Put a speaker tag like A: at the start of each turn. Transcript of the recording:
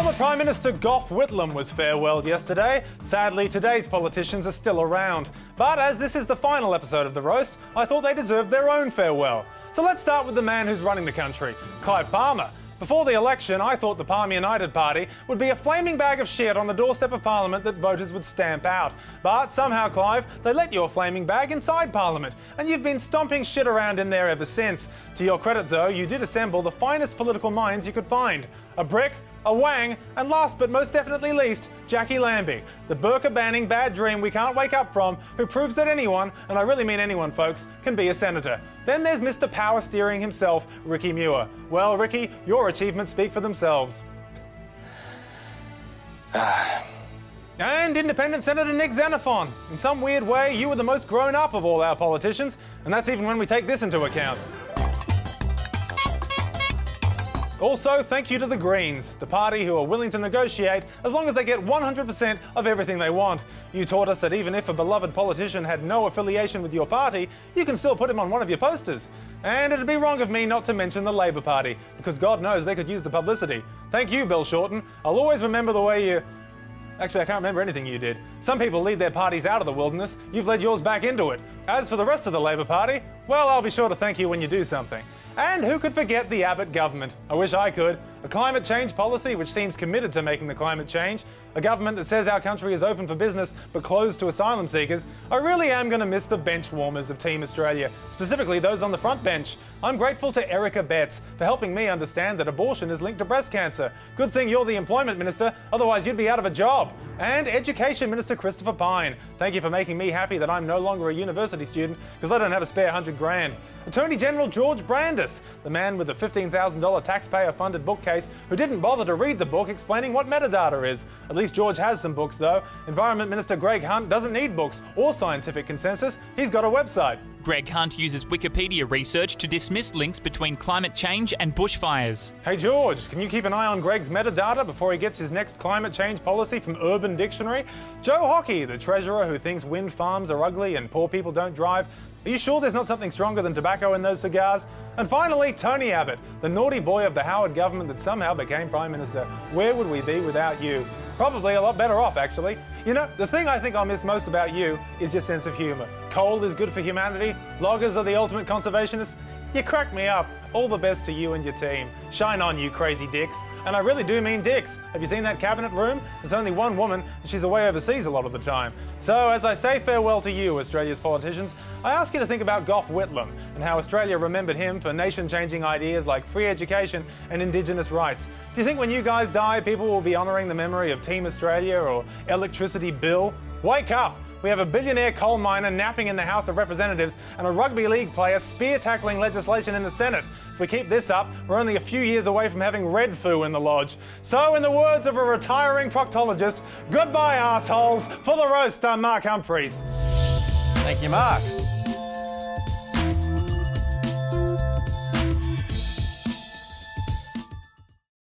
A: Former Prime Minister Gough Whitlam was farewelled yesterday. Sadly, today's politicians are still around. But as this is the final episode of The Roast, I thought they deserved their own farewell. So let's start with the man who's running the country, Clive Palmer. Before the election, I thought the Palmer United Party would be a flaming bag of shit on the doorstep of Parliament that voters would stamp out. But somehow, Clive, they let your flaming bag inside Parliament, and you've been stomping shit around in there ever since. To your credit, though, you did assemble the finest political minds you could find. A Brick, a Wang, and last but most definitely least, Jackie Lambie, the burqa-banning bad dream we can't wake up from, who proves that anyone, and I really mean anyone folks, can be a senator. Then there's Mr. Power Steering himself, Ricky Muir. Well, Ricky, your achievements speak for themselves. And Independent Senator Nick Xenophon. In some weird way, you were the most grown up of all our politicians, and that's even when we take this into account. Also, thank you to the Greens, the party who are willing to negotiate as long as they get 100% of everything they want. You taught us that even if a beloved politician had no affiliation with your party, you can still put him on one of your posters. And it'd be wrong of me not to mention the Labour Party, because God knows they could use the publicity. Thank you, Bill Shorten. I'll always remember the way you... Actually, I can't remember anything you did. Some people lead their parties out of the wilderness. You've led yours back into it. As for the rest of the Labour Party, well, I'll be sure to thank you when you do something. And who could forget the Abbott government? I wish I could. A climate change policy which seems committed to making the climate change. A government that says our country is open for business but closed to asylum seekers. I really am going to miss the bench warmers of Team Australia, specifically those on the front bench. I'm grateful to Erica Betts for helping me understand that abortion is linked to breast cancer. Good thing you're the Employment Minister, otherwise you'd be out of a job. And Education Minister Christopher Pyne. Thank you for making me happy that I'm no longer a university student because I don't have a spare $100,000. Attorney General George Brandis, the man with the $15,000 taxpayer-funded bookcase who didn't bother to read the book explaining what metadata is. At least George has some books, though. Environment Minister Greg Hunt doesn't need books or scientific consensus. He's got a website.
B: Greg Hunt uses Wikipedia research to dismiss links between climate change and bushfires.
A: Hey George, can you keep an eye on Greg's metadata before he gets his next climate change policy from Urban Dictionary? Joe Hockey, the treasurer who thinks wind farms are ugly and poor people don't drive. Are you sure there's not something stronger than tobacco in those cigars? And finally, Tony Abbott, the naughty boy of the Howard government that somehow became Prime Minister. Where would we be without you? Probably a lot better off, actually. You know, the thing I think I'll miss most about you is your sense of humour. Coal is good for humanity. Loggers are the ultimate conservationists. You crack me up. All the best to you and your team. Shine on, you crazy dicks. And I really do mean dicks. Have you seen that cabinet room? There's only one woman, and she's away overseas a lot of the time. So, as I say farewell to you, Australia's politicians, I ask you to think about Gough Whitlam and how Australia remembered him for nation-changing ideas like free education and Indigenous rights. Do you think when you guys die, people will be honouring the memory of Team Australia or Electricity Bill? Wake up! We have a billionaire coal miner napping in the House of Representatives and a rugby league player spear-tackling legislation in the Senate. If we keep this up, we're only a few years away from having red foo in the lodge. So, in the words of a retiring proctologist, goodbye, assholes. For The Roast, I'm Mark Humphries.
C: Thank you, Mark.